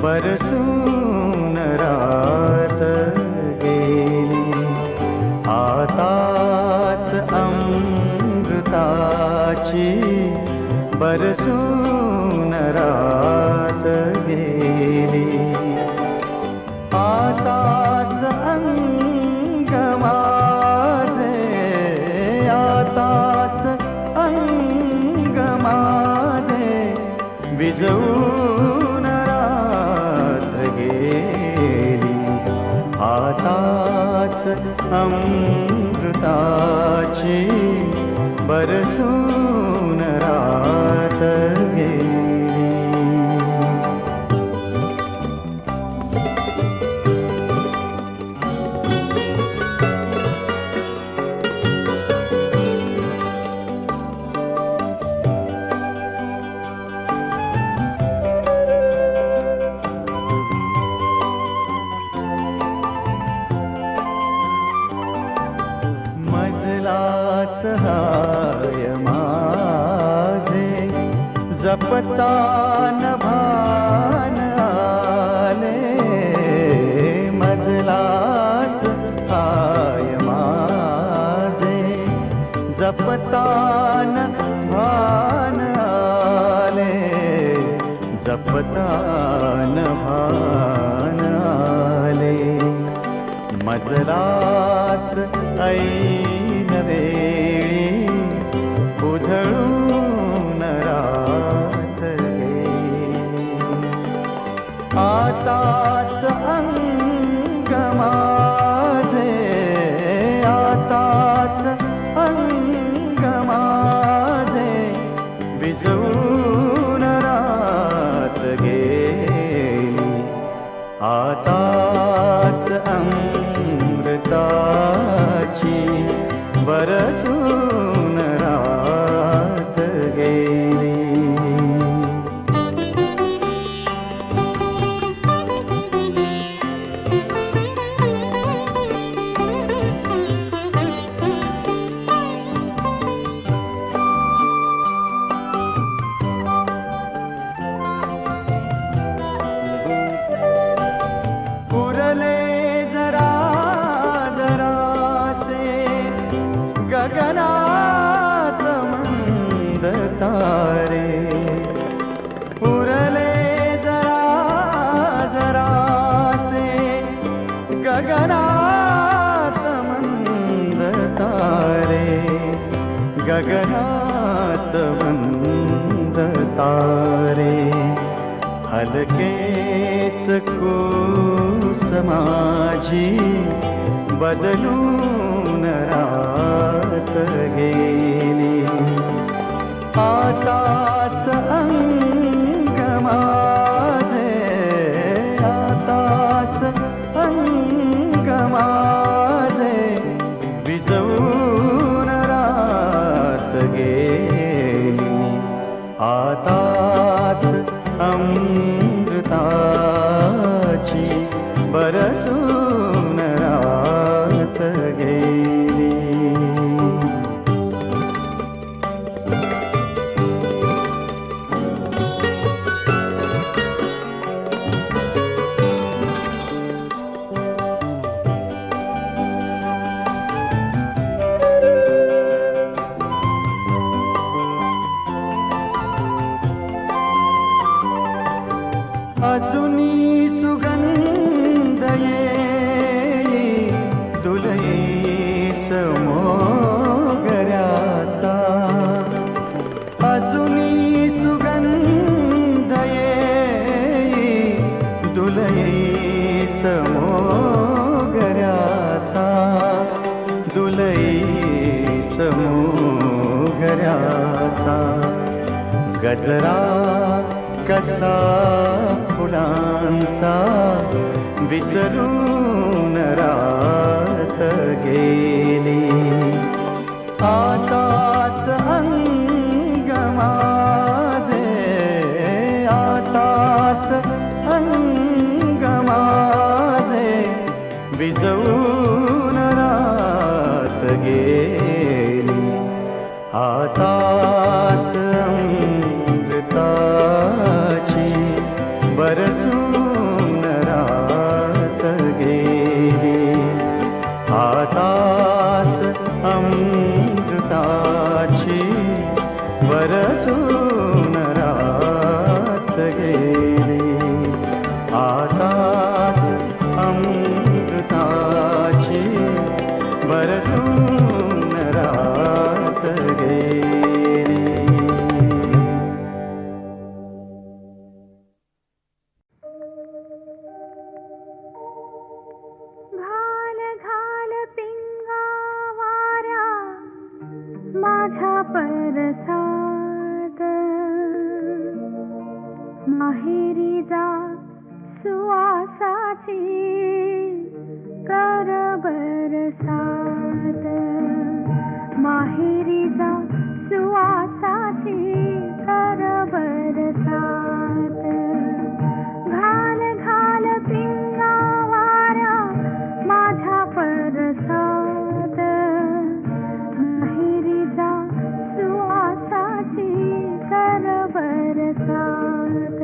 बरसून रात गेली. आताच अमृताची बरसून रात गेली. आताच अंग माझे, आताच अंग माझे विझवून रात्र गेली. आताच अमृताची बरसून रात गेली. मजलाच हाय माझे जपतान भान आले. मजलाच हाय माझे जपतान भान आले. जपतान भान आले. मजलाच ऐन वेळी उधळून रात गेली. आताच अंग माझे, आताच अंग माझे विझवून रात गेली. आताच अमृताची बरसून रात गेली. उरले जरा जरासे गगनात मंद तारे. उरले जरा जरासे गगनात मंद तारे. गगनात मंद तारे. हलकेच कूस माझी बदलून रात गेली. आताच अंग माझे, आताच अंग माझे विझवून रात गेली. आताच अमृताची बरसून रात गेली. अजुनी सुगंध येई दुलई समोगऱ्याचा. अजुनी सुगंध येई दुलई समोगऱ्याचा. दुलई समोगऱ्याचा. गजरा कसा फुलांचा विसरून रात गेली. आताच अंग माझे, आताच अंग माझे विझवून रात गेली. आताच अमृताची अमृताची बरसून रात गेली. आताच अमृताची बरसून रात गेली. घाल घाल पिंगा वाऱ्या माझ्या परसात, माहेरी जा सुवासाची कर बरसात. माहेरी जा सुवासाची कर बरसात. घाल घाल पिंगा वाऱ्या माझ्या परसात, माहेरी जा सुवासाची कर बरसात.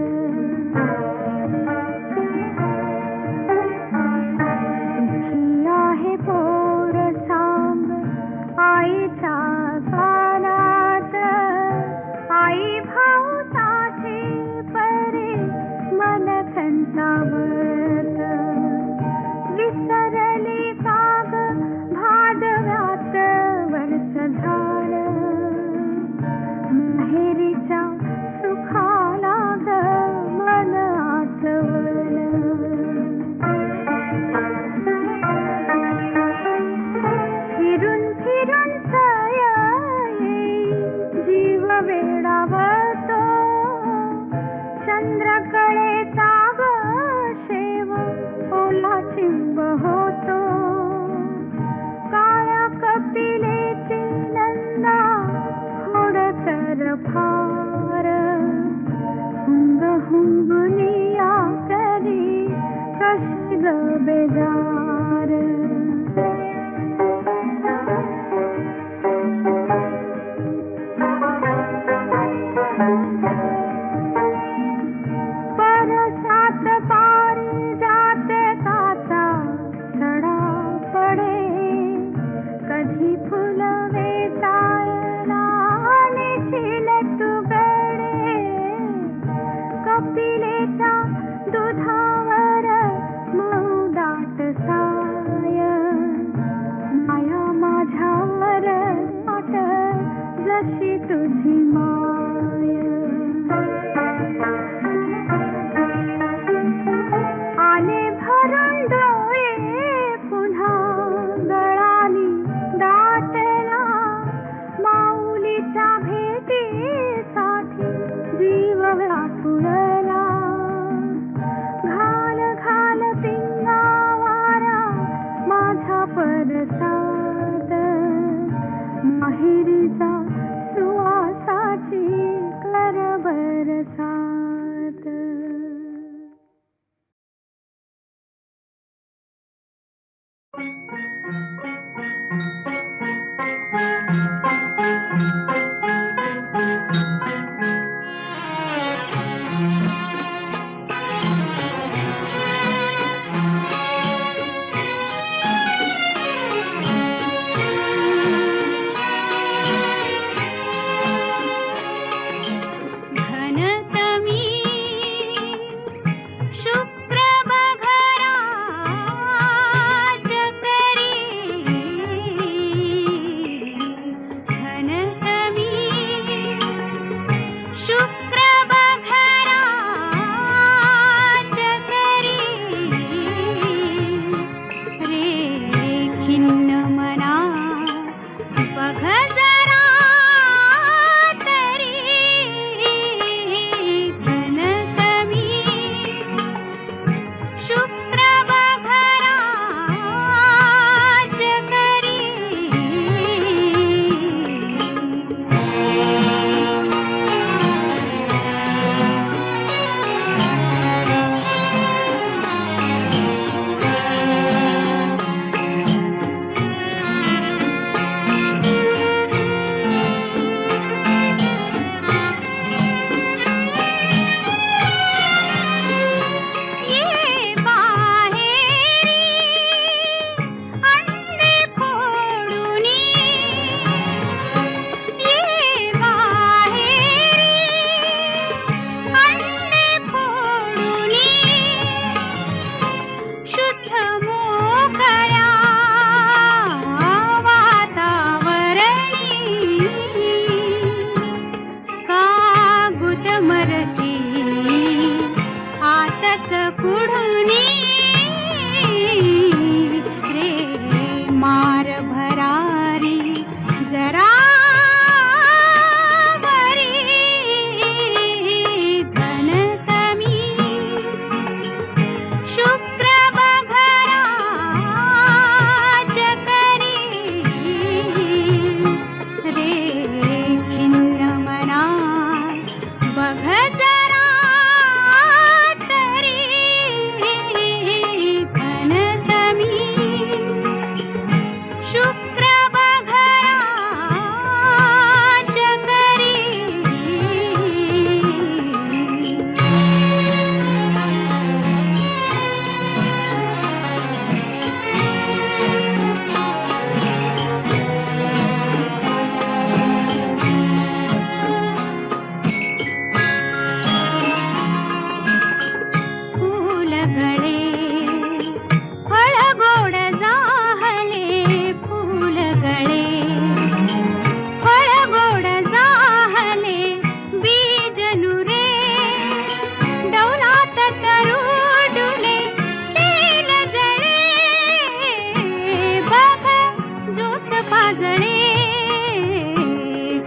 लाजळे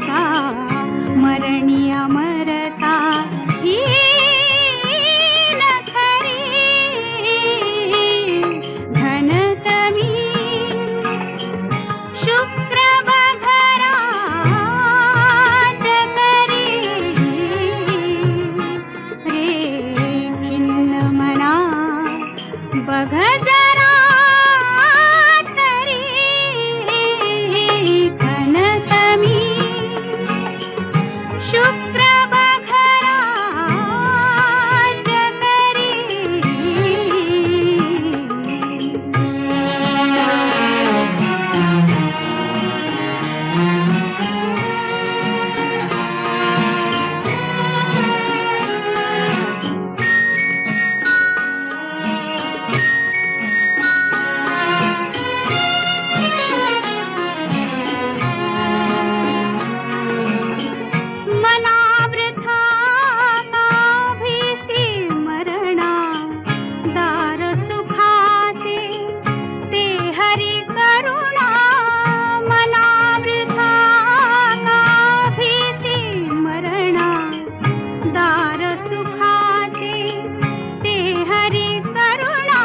का मरणी अमरता ही नखरी घनतमी शुक्र बघरा जगरी रे खिन्न मना बघ जरा तरी घनतमी शुक्र बघरा जगरी मनावृथा काभीसी मरणा दार सुखाचे ते हरी करुणा मनावृथा काभीसी मरणा दार सुखाचे ते हरी करुणा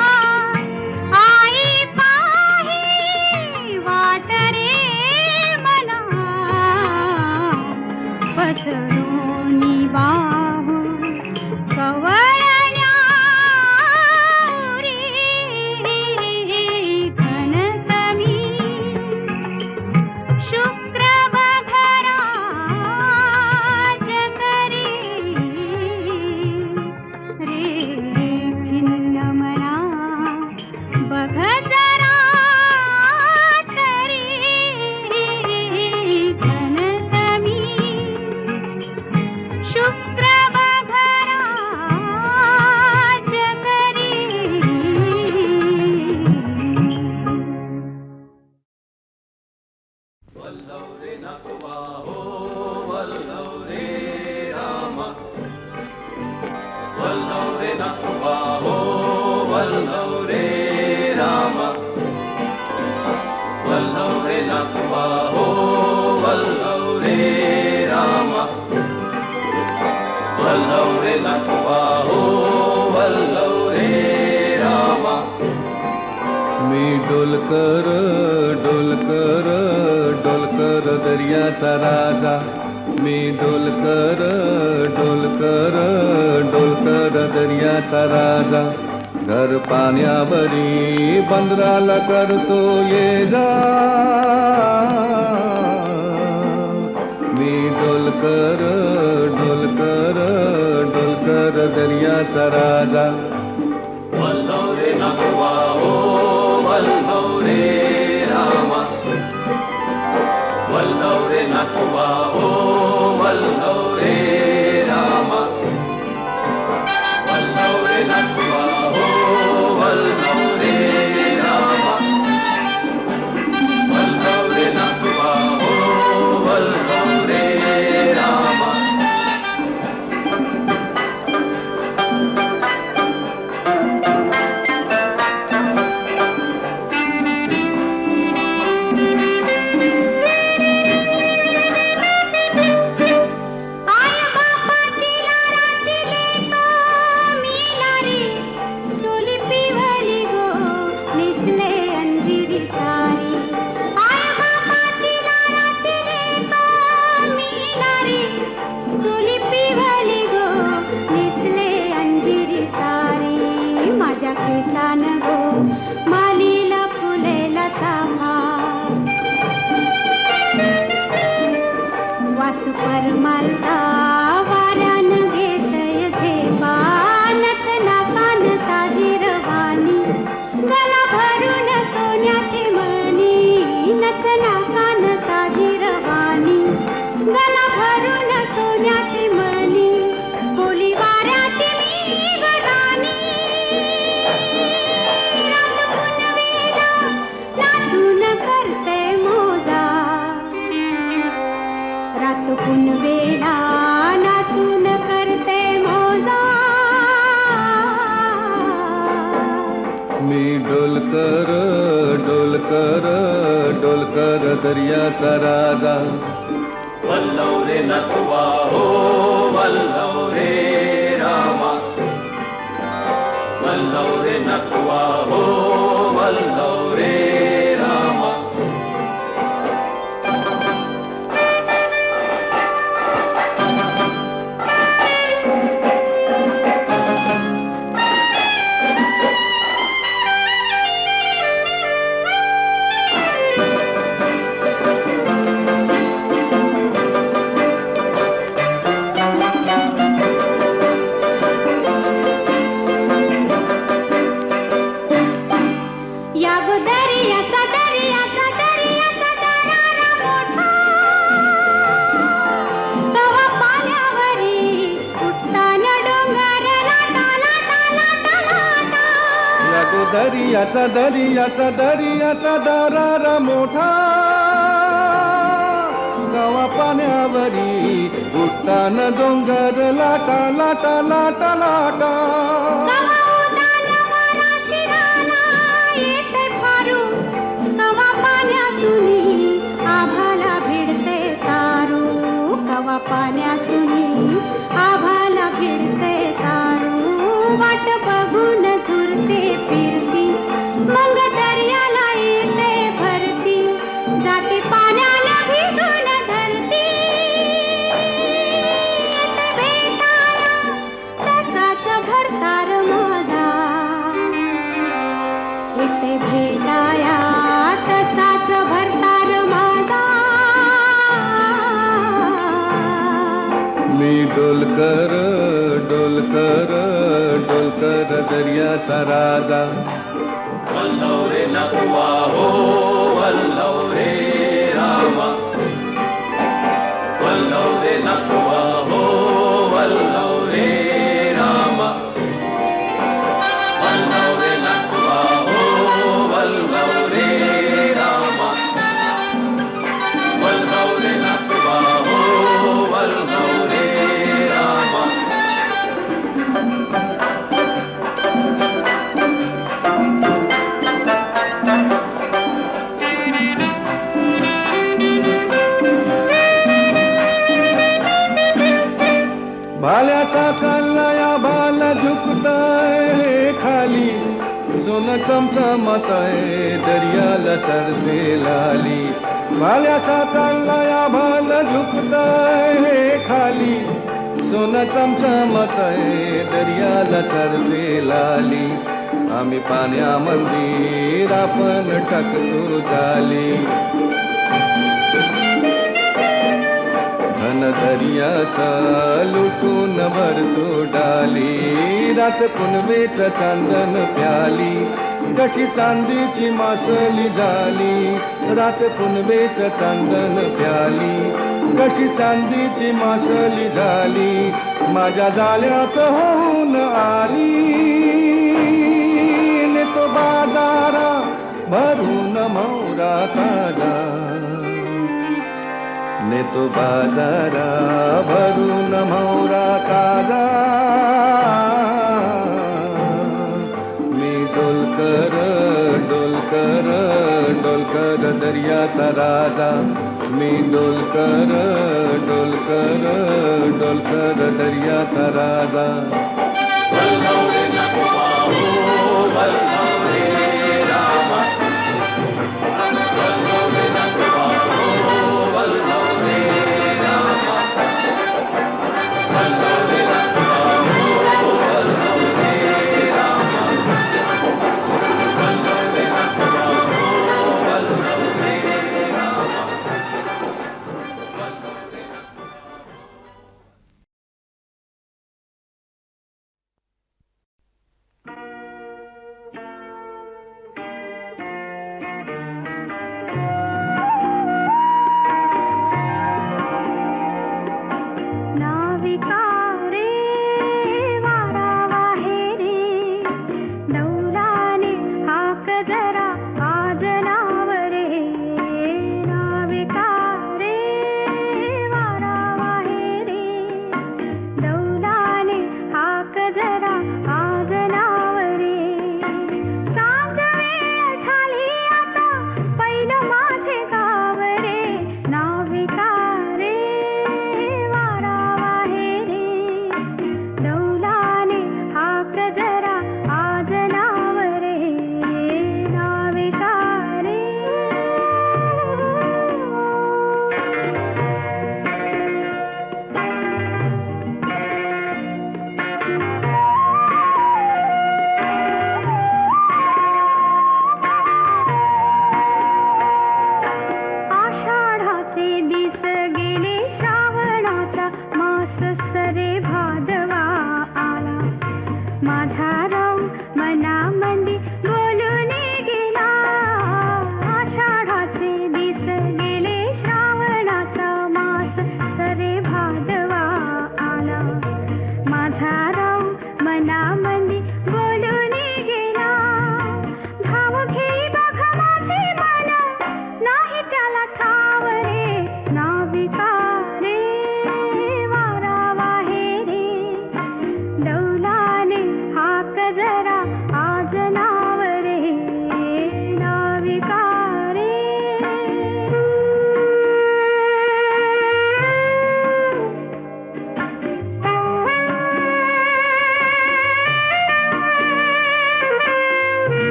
आई पाही वाट रे मना पसरोनी बाहू कवळण्यावरी घनतमी शुक्र बघरा जगरी रे खिन्न मना बघ जरा तरी घनतमी शुक्र बघरा जगरी मी डोलकर डोलकर डोलकर दर्याचा राजा मी डोलकर डोलकर डोलकर दर्याचा राजा घर पाण्यावरी बंदराला करतो ये जा मी डोलकर डोलकर डोलकर दर्याचा राजा दर्याचा राजा. वल्लव रे नथुआ हो वल्लव रे रामा, वल्लव रे नथुआ हो वल्लव रे रामा. या गो दर्याचा दर्याचा दर्याचा दरारा मोठा, तवा पाण्यावरी उठताना डोंगर लाटा लाटा लाटा लाटा. या गो दर्याचा दर्याचा दर्याचा दरारा मोठा, गावा पाण्यावरी उठताना डोंगर लाटा लाटा लाटा लाटा. कवा उदान वारा शिराला येते फारू, कवा पाण्यासुनी आभाला भिडते तारू, कवा पाण्यासुनी आभाला भिडते तारू. वाट बघून झुरते फिरती, मग दर्याला येते भरती, जाते पाण्याला भिजून धरती. येते भेटाया तसाच भरतार माझा, येते भेटाया तसाच भरतार माझा. मी डोलकर डोलकर डोलकर दर्याचा राजा. वल्लव रे नथुआ हो वल्लव रे रामा, वल्लव रे नथुआ हो वल्लव रे रामा, वल्लव रे नथुआ हो वल्लव रे रामा, वल्लव रे नथुआ हो वल्लव रे रामा. भाल्याचा कल्लाया भाला झुकताय हे खाली, सोनं चमचमताय दर्याला चढते लाली. भाल्याचा कल्लाया भाला झुकताय हे खाली, सोनं चमचमताय दर्याला चढते लाली. आम्ही पाण्यामंदी आपण टाकतो जाली, घन दर्याचा लुटून भरतो डाली. रात पुनवेच चांदन प्याली, जशी चांदीची मासली झाली. रात पुनवेच चांदन प्याली, जशी चांदीची मासली झाली. माझ्या जाळ्यात होऊन आली, नेतो बाजारा भरून मोरा ताजा, नेतो बाजारा भरून मोरा ताजा. मी डोलकर डोलकर डोलकर दर्याचा राजा. मी डोलकर डोलकर डोलकर दर्याचा राजा. वल्लव रे नथुआ हो वल्लव रे रामा, वल्लव रे नथुआ हो वल्लव रे रामा, वल्लव रे नथुआ हो वल्लव रे रामा, वल्लव रे नथुआ हो वल्लव रे रामा.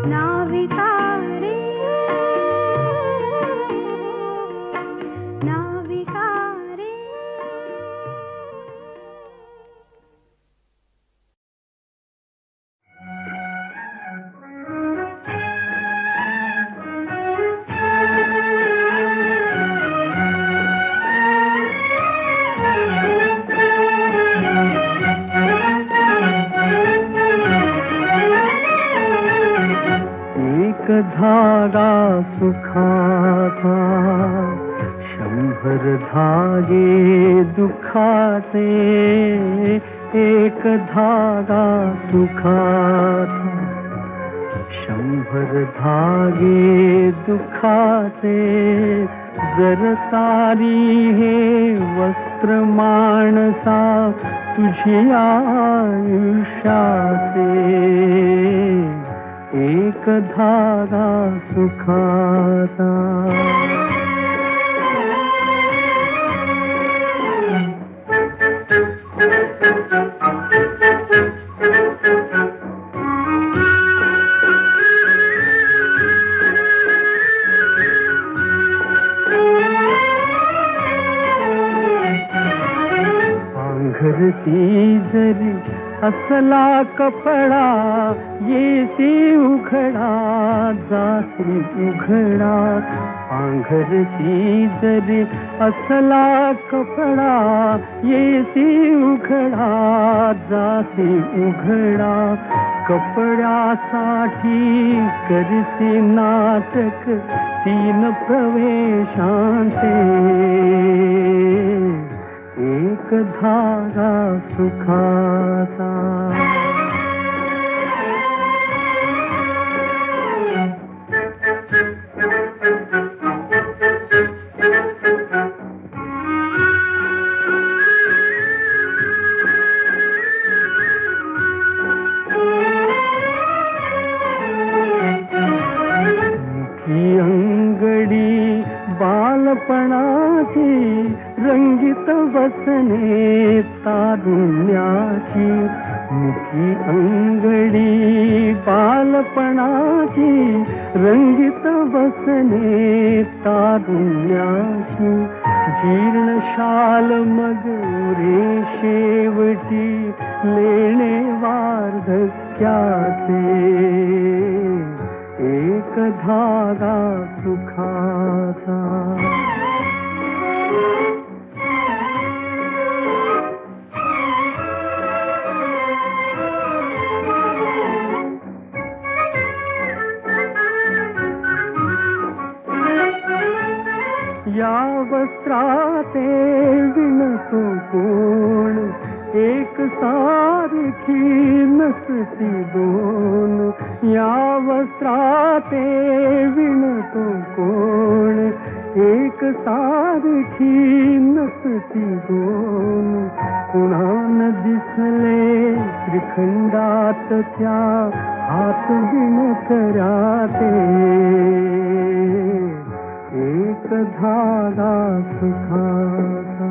नाविका रे नाविका रे एक धागा सुखाचा 100 धागे दुखाचे एक धागा सुखाचा 100 धागे दुखाचे जर सारी हे वस्त्र माणसा तुझी आयुष्याचे एक धागा सुखाचा पांघरती जरी असला कपडा येसी उघडा जासी उघडा पांघरती जरी असला कपडा येसी उघडा जासी उघडा कपड्यासाठी करसी नाटक 3 प्रवेशांचे एक धागा सुखाचा मुखी अंगडी बालपणाची रंगीत बसने तारुण्याची मुखी अंगडी बालपणाची रंगीत बसने तारुण्याची जीर्ण शाल मग रे शेवटी लेणे वार्धक्याचे एक धागा सुखाचा या वस्त्राते विणतो कोण एक सारखी नसती दोन या वस्त्राते विणतो कोण एक सारखी नसती दोन कुणान दिसले त्रिखंडात त्या हात विणकराते एक धागा सुखाचा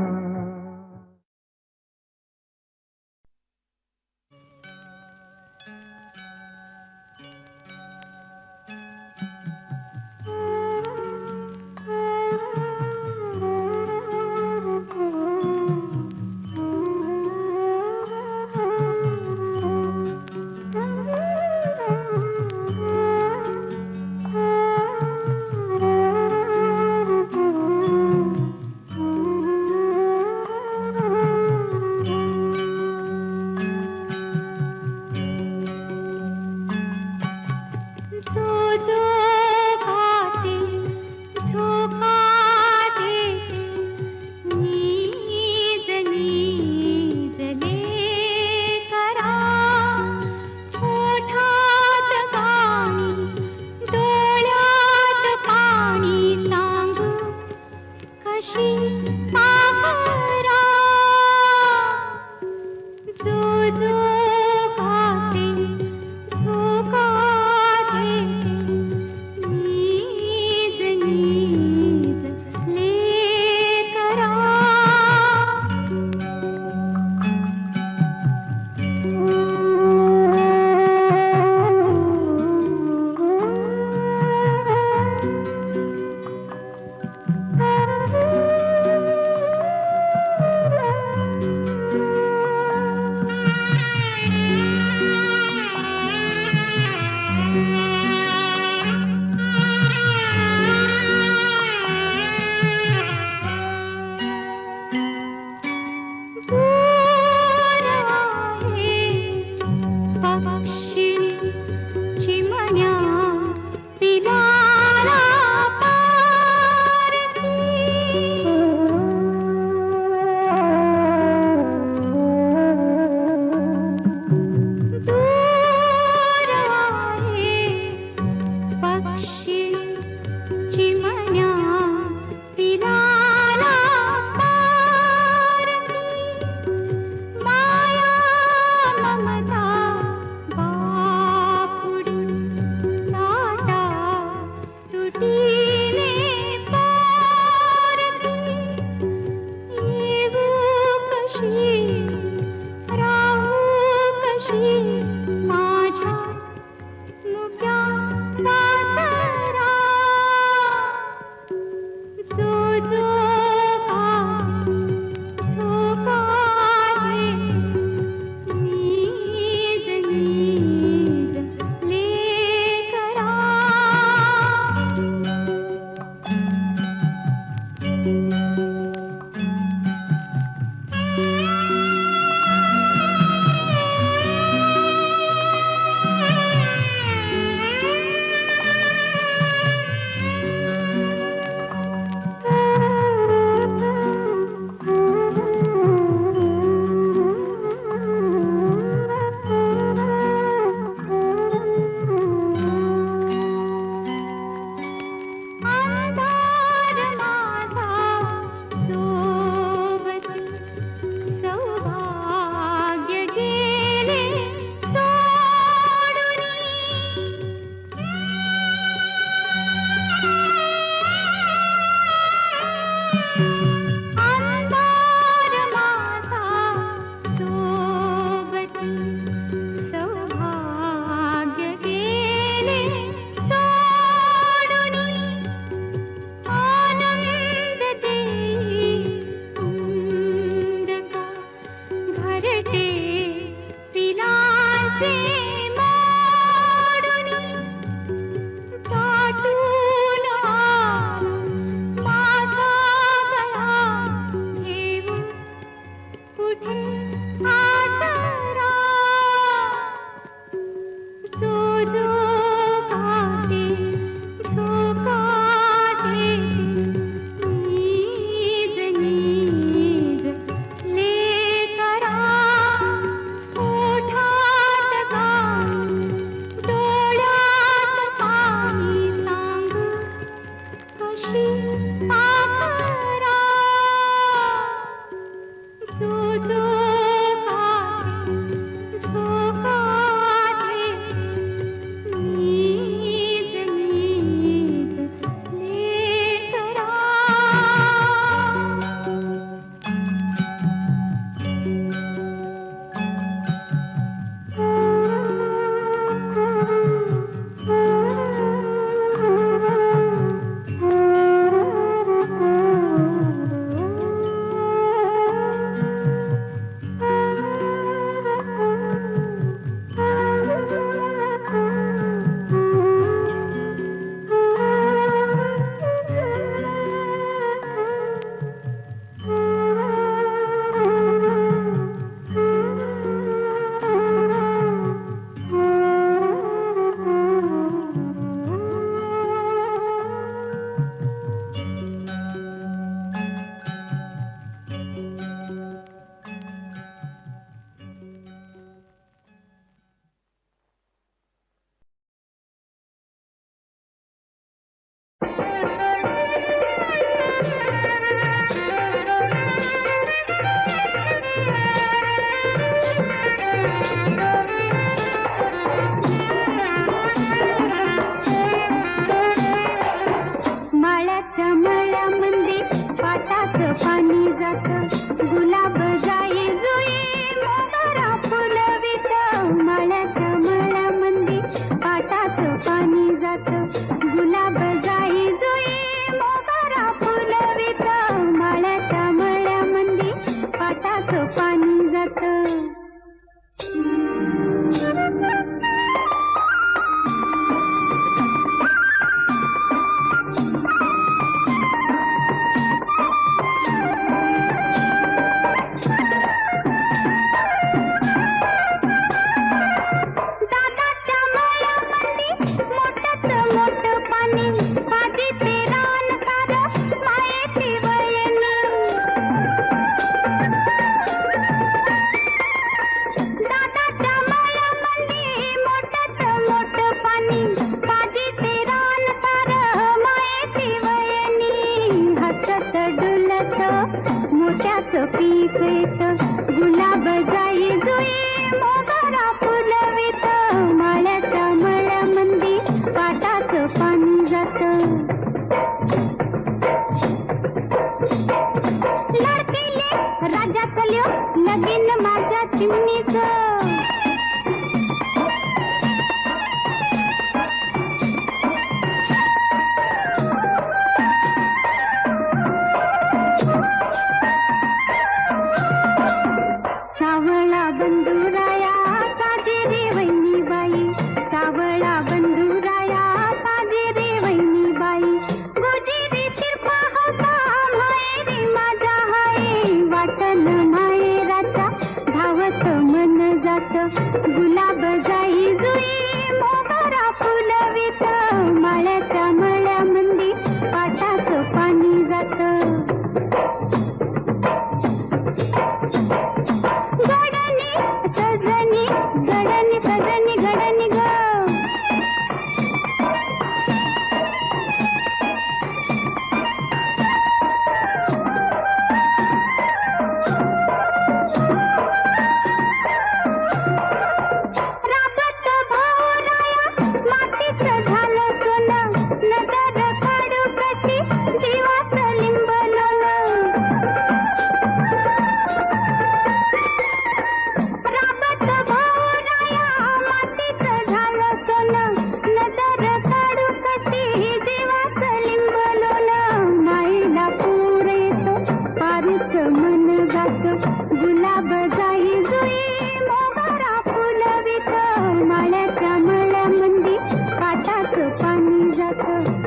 पाणी जात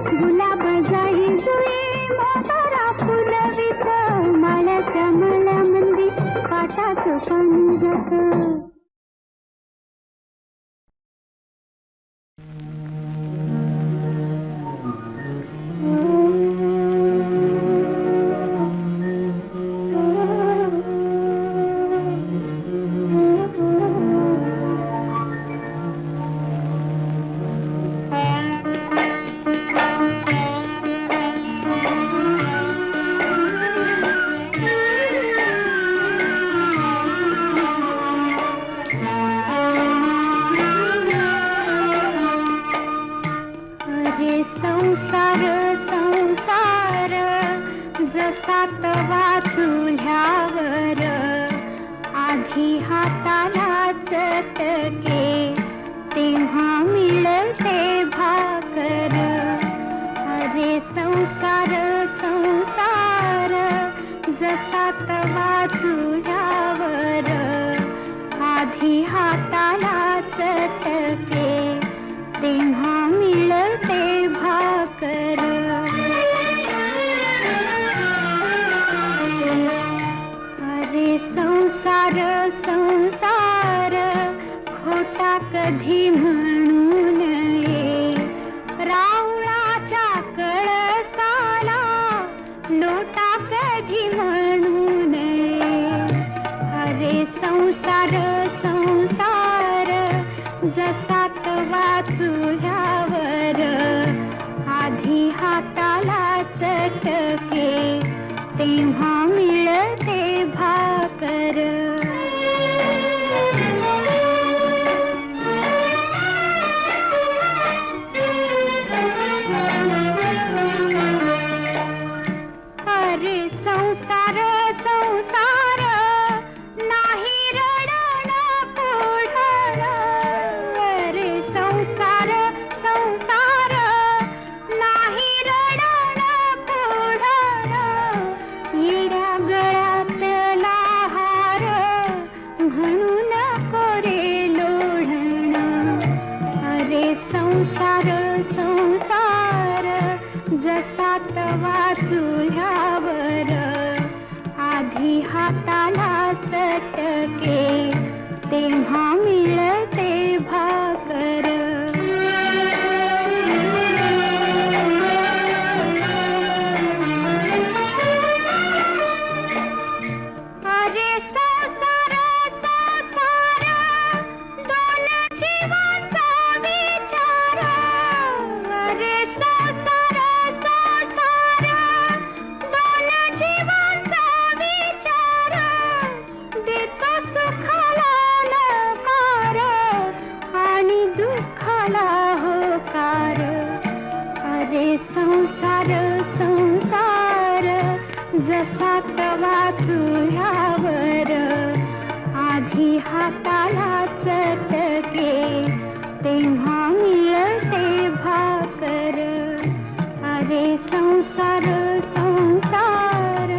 गुलाब जाई जुई मोगरा फुलवित माळ्याच्या माळ्यामंदी पाटाचं पाणी जात. संसार संसार जसा तवा चुल्यावर आधी हाताला चटके तेव्हा मिळते भाकर. अरे संसार संसार जसा तवा चुल्यावर आधी हाताला चटके तेव्हा मिळते भाकर. अरे संसार संसार खोटा कधी म्हणू नये रावळाच्या कळसाला लोटा कधी म्हणू नये. अरे संसार संसार जसा तवा चुल्यावर आधी हाताला चटके तेव्हा मिळते भाकर. अरे संसार संसार नाही रडणं पुढं. अरे संसार संसार नाही रडणं पुढं. येड्या गळ्यातला हार म्हणून कोरे लोढणं. अरे संसार संसार जसा तवा चुल्यावर आधी हाताला चटके तेव्हा मिळते भाकर. अरे संसार संसार दोन जीवांचा विचार. अरे संसार संसार दोन जीवांचा विचार देतो सुखाला नकार आणि दुःखाला होकार. अरे संसार संसार जसा तवा चुल्यावर आधी हाताला चटके तेव्हा मिळते भाकर. अरे संसार संसार.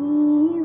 ही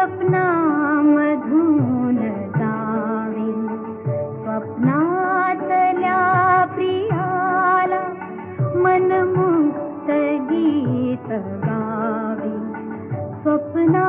स्वप्नामधून जावे, स्वप्नातल्या प्रियाला मनमुक्त गीत गावे, स्वप्ना